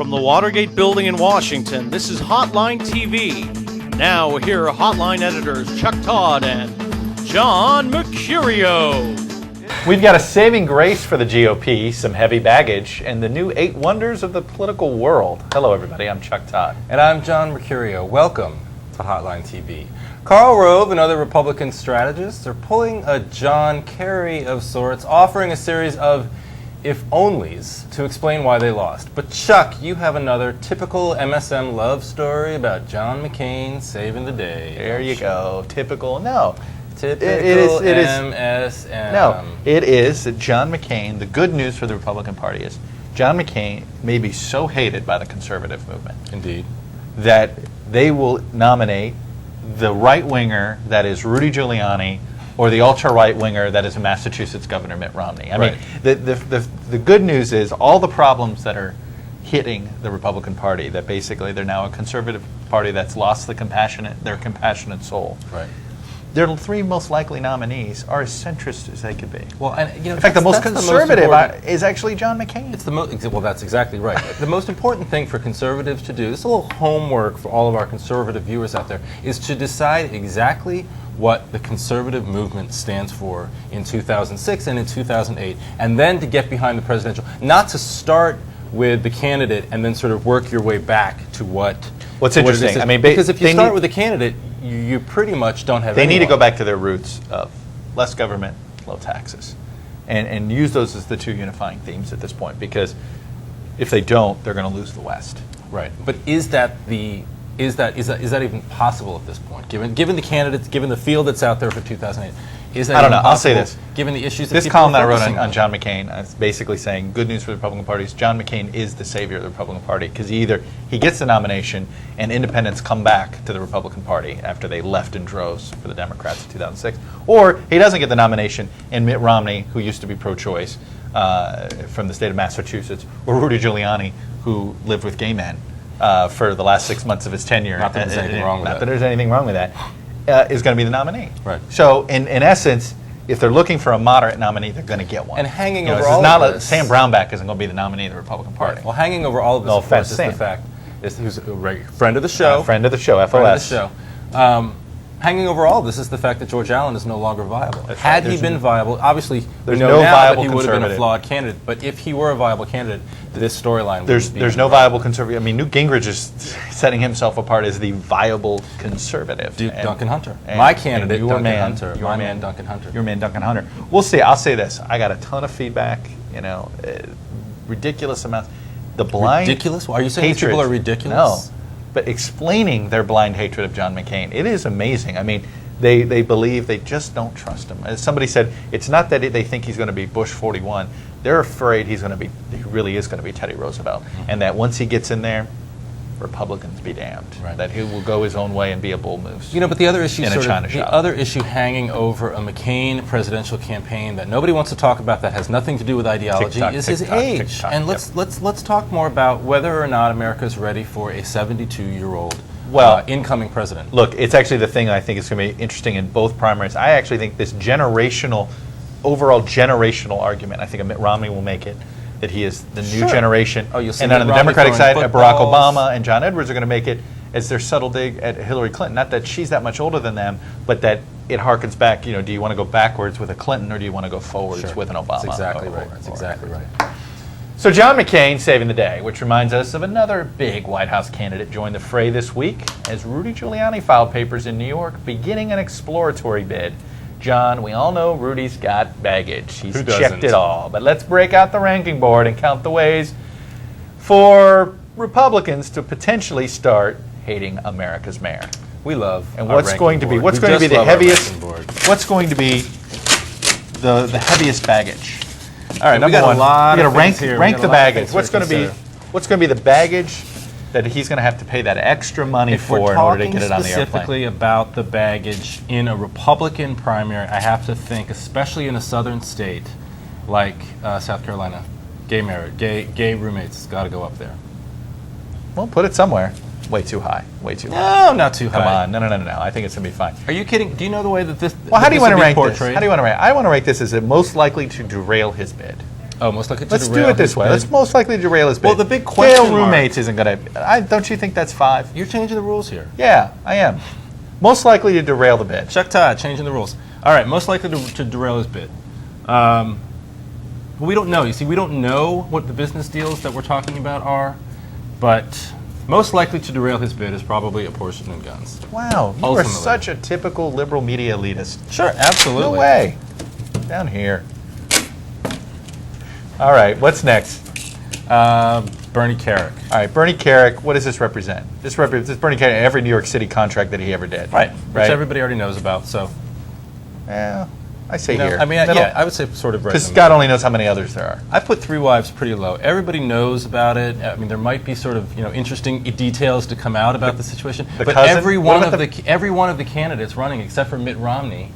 From the Watergate Building in Washington, this is Hotline TV. Now here are Hotline editors Chuck Todd and John Mercurio. We've got a saving grace for the GOP, some heavy baggage, and the new 8 wonders of the political world. Hello, everybody. I'm Chuck Todd. And I'm John Mercurio. Welcome to Hotline TV. Karl Rove and other Republican strategists are pulling a John Kerry of sorts, offering a series of if-onlys to explain why they lost. But Chuck, you have another typical MSM love story about John McCain saving the day. There you go. Typical. No. Typical MSM. No, it is that John McCain, the good news for the Republican Party is John McCain may be so hated by the conservative movement. Indeed. That they will nominate the right-winger that is Rudy Giuliani or the ultra-right-winger that is Massachusetts Governor Mitt Romney. I mean, the good news is all the problems that are hitting the Republican Party, that basically they're now a conservative party that's lost their compassionate soul. Right. Their 3 most likely nominees are as centrist as they could be. Well, and you know, in fact, the most conservative is actually John McCain. It's the well, that's exactly right. The most important thing for conservatives to do, this is a little homework for all of our conservative viewers out there, is to decide exactly what the conservative movement stands for in 2006 and in 2008, and then to get behind the presidential. Not to start with the candidate and then sort of work your way back to what's interesting. I mean, because if you start with the candidate, you pretty much don't have. They need to go back to their roots of less government, low taxes, and use those as the 2 unifying themes at this point. Because if they don't, they're going to lose the West. Right. But is that even possible at this point? Given the candidates, given the field that's out there for 2008, is that I don't know. Possible, I'll say this. Given the issues, this column that I wrote on John McCain, it's basically saying good news for the Republican Party is John McCain is the savior of the Republican Party because either he gets the nomination and independents come back to the Republican Party after they left in droves for the Democrats in 2006, or he doesn't get the nomination and Mitt Romney, who used to be pro-choice from the state of Massachusetts, or Rudy Giuliani, who lived with gay men for the last 6 months of his tenure. Not that there's anything wrong with that. Not that there's anything wrong with that. Is going to be the nominee. Right. So, in essence, if they're looking for a moderate nominee, they're going to get one. And hanging over all of this, Sam Brownback isn't going to be the nominee of the Republican Party. Right. Well, hanging over all of this, of course, is the fact who's a friend of the show. Friend of the show, FOS. Friend of the show. Hanging over all of this is the fact that George Allen is no longer viable. Had he been viable, obviously we know now that he would have been a flawed candidate. But if he were a viable candidate, this storyline would be. There's no viable conservative. I mean, Newt Gingrich is setting himself apart as the viable conservative. Duncan Hunter, my candidate, Duncan Hunter, my man, Duncan Hunter. Your man, Duncan Hunter. We'll see. I'll say this: I got a ton of feedback. You know, ridiculous amounts. The blind ridiculous. Are you saying these people are ridiculous? No, but explaining their blind hatred of John McCain, it is amazing. I mean. They believe, they just don't trust him. As somebody said, it's not that they think he's going to be Bush 41. They're afraid he really is going to be Teddy Roosevelt. Mm-hmm. And that once he gets in there, Republicans be damned. Right. That he will go his own way and be a bull moose. You know, but the other issue, other issue hanging over a McCain presidential campaign that nobody wants to talk about that has nothing to do with ideology is his age. And let's talk more about whether or not America is ready for a 72-year-old incoming president. Look, it's actually the thing I think is going to be interesting in both primaries. I actually think this overall generational argument, I think Mitt Romney will make it, that he is the new generation. Oh, you'll see and then on the Democratic side, Barack Obama and John Edwards are going to make it as their subtle dig at Hillary Clinton. Not that she's that much older than them, but that it harkens back, do you want to go backwards with a Clinton or do you want to go forwards with an Obama? That's exactly right. That's exactly right. So John McCain saving the day, which reminds us of another big White House candidate joined the fray this week as Rudy Giuliani filed papers in New York, beginning an exploratory bid. John, we all know Rudy's got baggage. He's checked it all. But let's break out the ranking board and count the ways for Republicans to potentially start hating America's mayor. We love and what's going to be the heaviest? What's going to be the heaviest baggage? All right, number one, we got to rank the baggage. What's going to be the baggage that he's going to have to pay that extra money for in order to get it on the airplane? Specifically about the baggage in a Republican primary, I have to think, especially in a southern state like South Carolina, gay roommates got to go up there. Well, put it somewhere. Way too high. Way too high. No, not too high. Come on. No. I think it's going to be fine. Are you kidding? Do you know the way that this... Well, how do you want to rank this? How do you want to rank? I want to rank this as most likely to derail his bid. Oh, most likely to Let's derail do it this his way. bid. Let's most likely derail his bid. Well, the big question Gail mark- roommates isn't going to. Don't you think that's 5? You're changing the rules here. Yeah, I am. Most likely to derail the bid. Chuck Todd, changing the rules. All right, most likely to derail his bid. We don't know. You see, we don't know what the business deals that we're talking about are, but most likely to derail his bid is probably apportionment and guns. Wow, you are Ultimately. such a typical liberal media elitist. Sure, absolutely. No way. Down here. All right, what's next? Bernie Carrick. All right, Bernie Carrick, what does this represent? This represents Bernie Carrick in every New York City contract that he ever did. Right, which everybody already knows about, so. Yeah, I say You know, here. I mean, yeah, I would say sort of right. Because in the Scott only knows how many others there are. middle. I put 3 wives pretty low. Everybody knows about it. I mean, there might be sort of interesting details to come out about the situation, the but cousin? every What one of about every one of the candidates running, except for Mitt Romney,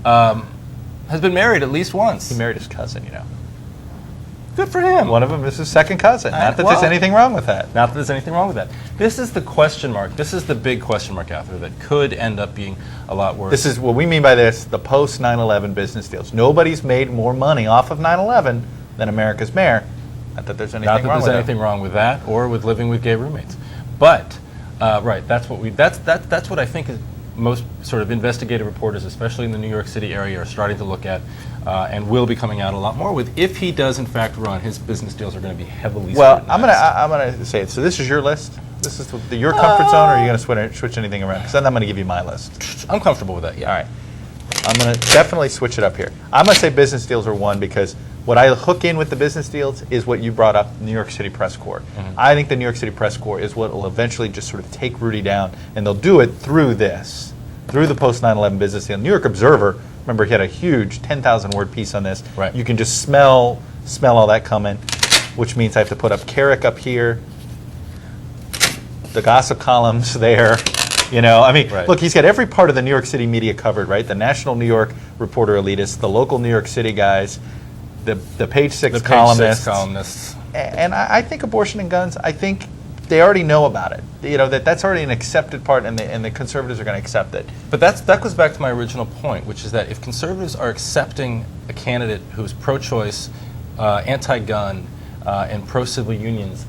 has been married at least once. He married his cousin, you know. Good for him. One of them is his second cousin. Not that well- there's anything wrong with that. Not that there's anything wrong with that. This is the question mark. This is the big question mark out there that could end up being a lot worse. This is what we mean by this, the post 9/11 business deals. Nobody's made more money off of 9/11 than America's mayor. Not that there's anything Not that wrong there's with anything wrong with that, or with living with gay roommates. But right, that's what I think is most sort of investigative reporters, especially in the New York City area, are starting to look at, and will be coming out a lot more with. If he does in fact run, his business deals are going to be heavily. Well, scrutinized. I'm gonna say it. So this is your list. This is your comfort zone, or are you gonna switch anything around? Because then I'm gonna give you my list. I'm comfortable with that. Yeah. All right. I'm going to definitely switch it up here. I'm going to say business deals are 1 because what I hook in with the business deals is what you brought up, New York City Press Corps. I think the New York City Press Corps is what will eventually just sort of take Rudy down, and they'll do it through this, through the post 9/11 business deal. New York Observer, remember, he had a huge 10,000 word piece on this. Right. You can just smell all that coming, which means I have to put up Carrick up here, the gossip columns there. You know, I mean, Right. look, he's got every part of the New York City media covered, right? The national New York reporter elitists, the local New York City guys, the Page Six columnists. And I think abortion and guns, I think they already know about it. You know, that's already an accepted part, and the conservatives are going to accept it. But that goes back to my original point, which is that if conservatives are accepting a candidate who's pro-choice, anti-gun, and pro-civil unions,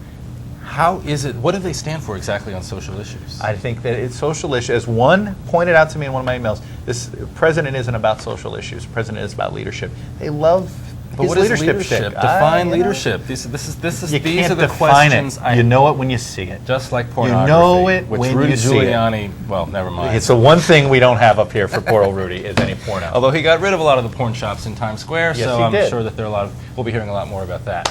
how is it? What do they stand for exactly on social issues? I think that it's social issues. As one pointed out to me in one of my emails, this president isn't about social issues. The president is about leadership. They love But his what is leadership. leadership? shtick. Define You know, leadership. You These can't are the define questions. it. You know it when you see it. Just like pornography. know it which when Rudy you see it. Giuliani. Well, never mind. It's the one thing we don't have up here for poor old Rudy is any porno. Although he got rid of a lot of the porn shops in Times Square, Yes, so he I'm did. sure that we'll be hearing a lot more about that.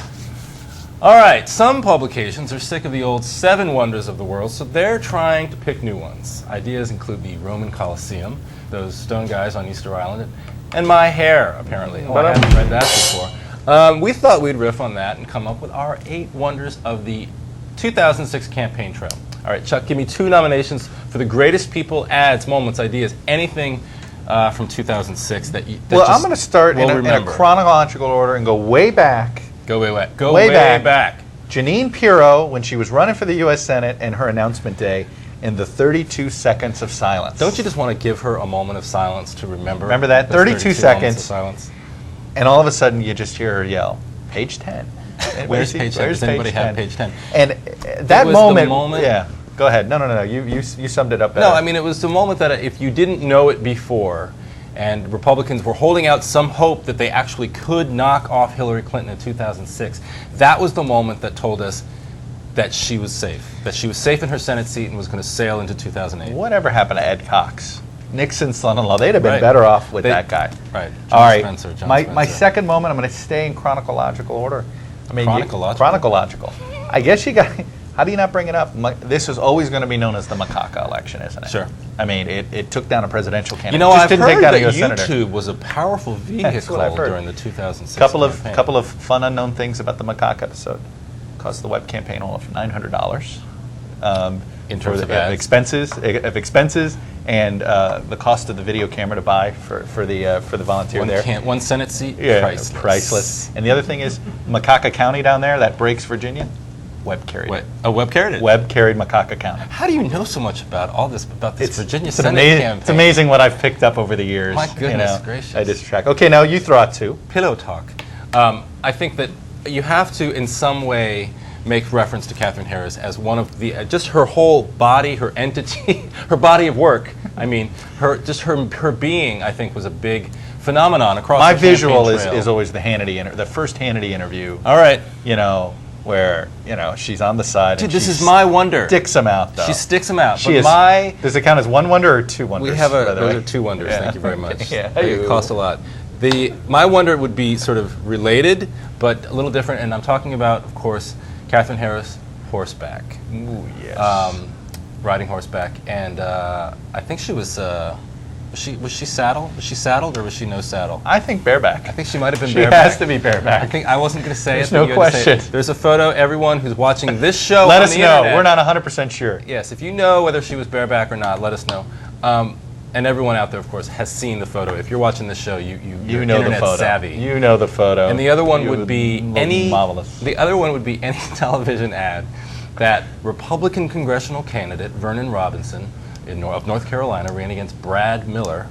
All right, some publications are sick of the old 7 wonders of the world, so they're trying to pick new ones. Ideas include the Roman Colosseum, those stone guys on Easter Island, and my hair, apparently. Oh, I haven't read that before. We thought we'd riff on that and come up with our 8 wonders of the 2006 campaign trail. All right, Chuck, give me 2 nominations for the greatest people, ads, moments, ideas, anything from 2006 that you. Well, I'm going to start in a chronological order and go way back. Go way back. Go way back. Janine Pirro, when she was running for the U.S. Senate, and her announcement day, in the 32 seconds of silence. Don't you just want to give her a moment of silence to remember? Remember that? those 32 moments seconds. of silence. And all of a sudden, you just hear her yell, "Page 10." Where's page 10? Does anybody have page 10? And that was the moment. moment- Yeah. Go ahead. No. You summed it up better. No, I mean, it was the moment that if you didn't know it before, and Republicans were holding out some hope that they actually could knock off Hillary Clinton in 2006, that was the moment that told us that she was safe. That she was safe in her Senate seat and was going to sail into 2008. Whatever happened to Ed Cox? Nixon's son-in-law. They'd have been Right. better off with that guy. Right. All right. John My Spencer. second moment, I'm going to stay in chronological order. I mean, Chronological? chronological. I guess you got. How do you not bring it up? This is always going to be known as the macaca election, isn't it? Sure. I mean, it took down a presidential candidate. You know, It just I've didn't heard take down a that US senator. YouTube was a powerful vehicle what I've heard. during the 2006 Couple campaign. of fun unknown things about the macaca episode. Cost the web campaign all of $900. In terms of ads? expenses and the cost of the video camera to buy for the volunteer there. One Senate seat, Yeah, priceless. And the other thing is, Macaca County down there, that breaks Virginia, web carried. Web carried it. Web carried Macaca County. How do you know so much about all this, Virginia It's Senate campaign? It's amazing what I've picked up over the years. My goodness gracious. I just track. Okay, now you throw out 2. Pillow talk. I think that you have to in some way make reference to Catherine Harris as one of the just her whole body, her entity, her body of work. I mean, her being, I think, was a big phenomenon across My the campaign visual trail. is always the Hannity, the first Hannity interview. All right. Where she's on the side. Dude, and this she is my wonder. Sticks them out though. She sticks them out. She but is. Does it count as one wonder or two wonders? We have by the those way? are two wonders. Yeah. Thank you very much. Yeah. They cost a lot. My wonder would be sort of related, but a little different, and I'm talking about, of course, Catherine Harris, horseback. Ooh, yes. Riding horseback, and I think she was. Was she saddled? Was she saddled or was she no saddle? I think bareback. I think she might have been She bareback. has to be bareback. I wasn't going to say There's it. But no you had to say it. question. There's a photo. Everyone who's watching this show, Let on us the know. internet, We're not 100% sure. Yes, if you know whether she was bareback or not, let us know. And everyone out there, of course, has seen the photo. If you're watching this show, you're You know the internet photo. savvy. You know the photo. And the other one You would be look any. marvelous. The other one would be any television ad that Republican congressional candidate Vernon Robinson of North Carolina ran against Brad Miller.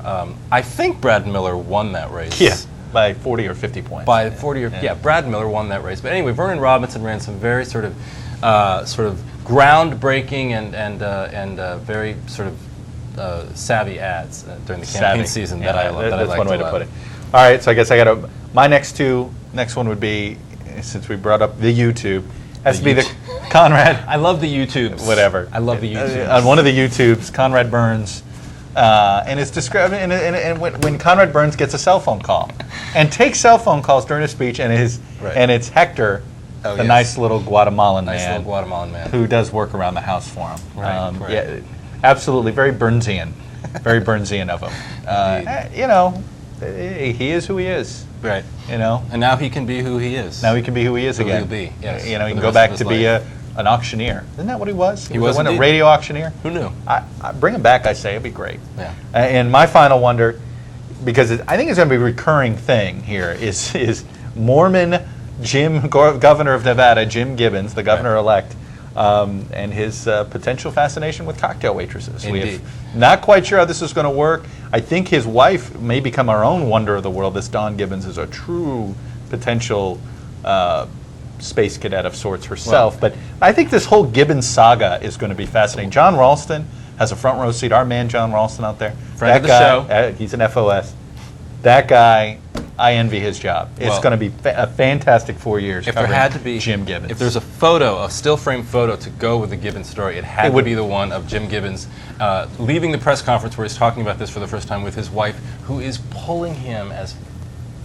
I think Brad Miller won that race. Yeah, by 40 or 50 points. By 40 or Brad Miller won that race. But anyway, Vernon Robinson ran some very sort of groundbreaking and very sort of savvy ads during the campaign season that I liked. That's one way to put it. All right, so I guess I got to. My next one would be, since we brought up the YouTube, has to be the Conrad. I love the YouTubes. Whatever. I love the YouTubes. On one of the YouTubes, Conrad Burns, and it's described. And when Conrad Burns gets a cell phone call, and takes cell phone calls during a speech, and it's Hector, the nice little Guatemalan man, who does work around the house for him. Right. Yeah, absolutely, very Burnsian of him. He is who he is. Right. And now he can be who he is. Now he can be who he is again. He'll be, yes. He can go back to be an auctioneer. Isn't that what he was? He was a radio auctioneer. Who knew? I bring him back, I say. It'd be great. Yeah. And my final wonder, because I think it's going to be a recurring thing here, is Mormon governor of Nevada, Jim Gibbons, the governor-elect, and his potential fascination with cocktail waitresses. Indeed. We're not quite sure how this is going to work. I think his wife may become our own wonder of the world. This Dawn Gibbons is a true potential space cadet of sorts herself. But I think this whole Gibbons saga is going to be fascinating. John Ralston has a front row seat. Our man John Ralston out there. Friend of the show. He's an FOS. That guy, I envy his job. It's going to be a fantastic 4 years. If there had to be Jim Gibbons. If there's a still frame photo to go with the Gibbons story, it had to be the one of Jim Gibbons leaving the press conference where he's talking about this for the first time with his wife, who is pulling him as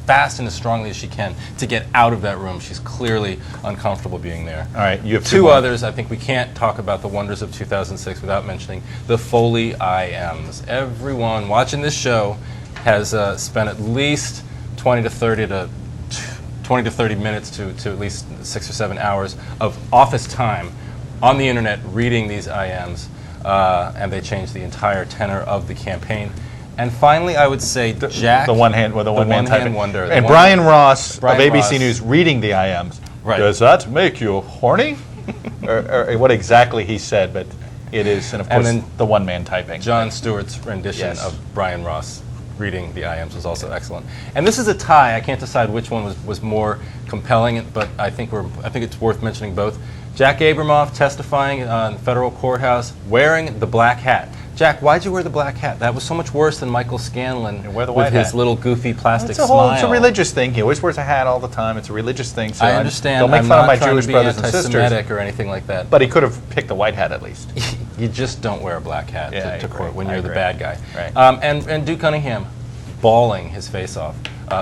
fast and as strongly as she can to get out of that room. She's clearly uncomfortable being there. All right, you have two others. I think we can't talk about the wonders of 2006 without mentioning the Foley IMs. Everyone watching this show has spent at least 20 to 30 minutes to at least 6 or 7 hours of office time on the internet reading these IMs, and they changed the entire tenor of the campaign. And finally, I would say Jack, the one-man typing wonder, and Brian Ross of ABC News reading the IMs. Right. Does that make you horny? or what exactly he said, but it is, and of course, the one-man typing. Jon Stewart's rendition of Brian Ross reading the IMs was also excellent. And this is a tie. I can't decide which one was more compelling, but I think it's worth mentioning both. Jack Abramoff testifying in the federal courthouse wearing the black hat. Jack, why'd you wear the black hat? That was so much worse than Michael Scanlon with his little goofy plastic smile. It's a religious thing. He always wears a hat all the time. It's a religious thing. So I understand. Don't make fun of my Jewish brothers and sisters. Anti-Semitic or anything like that. But he could have picked the white hat at least. You just don't wear a black hat to court when you're the bad guy. Right. And Duke Cunningham bawling his face off.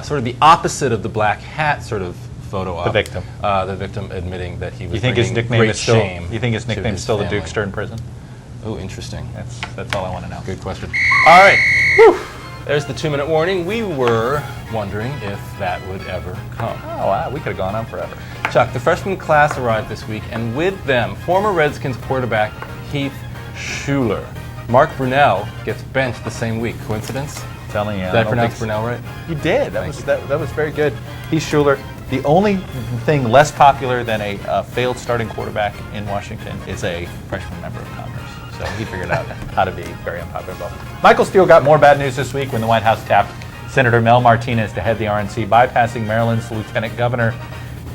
Sort of the opposite of the black hat sort of photo op. The victim. The victim admitting that he was bringing great shame. You think his nickname is still the Dukester in prison? Oh, interesting. That's all I want to know. Good question. All right. Whew. There's the 2-minute warning. We were wondering if that would ever come. Oh, wow. We could have gone on forever. Chuck, the freshman class arrived this week, and with them, former Redskins quarterback Heath Shuler. Mark Brunell gets benched the same week. Coincidence? Telling you. Did I pronounce Brunell right? You did. That was very good. Heath Shuler. The only thing less popular than a failed starting quarterback in Washington is a freshman member of Congress. So he figured out how to be very unpopular. Michael Steele got more bad news this week when the White House tapped Senator Mel Martinez to head the RNC, bypassing Maryland's lieutenant governor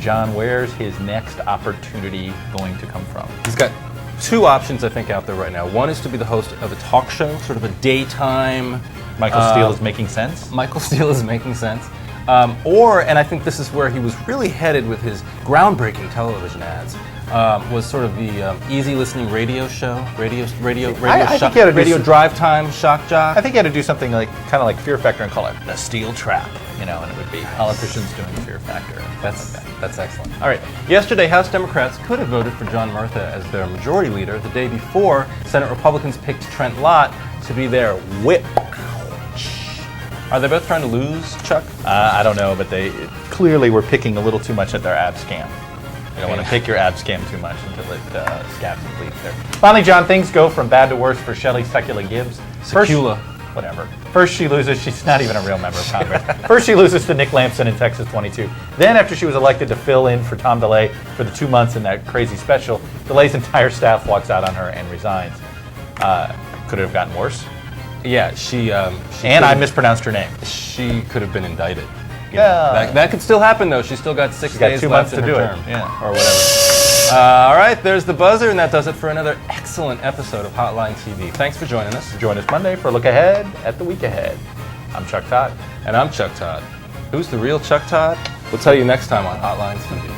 John, where's his next opportunity going to come from? He's got two options, I think, out there right now. One is to be the host of a talk show, sort of a daytime. Michael Steele is making sense? Michael Steele is making sense. And I think this is where he was really headed with his groundbreaking television ads, was sort of the easy listening radio show, radio drive time shock jock. I think he had to do something kind of like Fear Factor and call it the Steel Trap, and it would be politicians doing Fear Factor. That's excellent. All right. Yesterday, House Democrats could have voted for John Murtha as their majority leader. The day before, Senate Republicans picked Trent Lott to be their whip. Are they both trying to lose, Chuck? I don't know, but they clearly were picking a little too much at their ab scam. You don't want to pick your ab scam too much until it scabs and bleeds there. Finally, John, things go from bad to worse for Shelley Secula Gibbs. Secula. Whatever. First she loses, she's not even a real member of Congress. First she loses to Nick Lampson in Texas 22. Then after she was elected to fill in for Tom DeLay for the 2 months in that crazy special, DeLay's entire staff walks out on her and resigns. Could it have gotten worse? Yeah, she and I mispronounced her name. She could have been indicted. Yeah. That could still happen, though. She's still got 6 days 2 left months in to her do term. it. Yeah. Or whatever. All right, there's the buzzer, and that does it for another excellent episode of Hotline TV. Thanks for joining us. Join us Monday for a look ahead at the week ahead. I'm Chuck Todd. And I'm Chuck Todd. Who's the real Chuck Todd? We'll tell you next time on Hotline TV.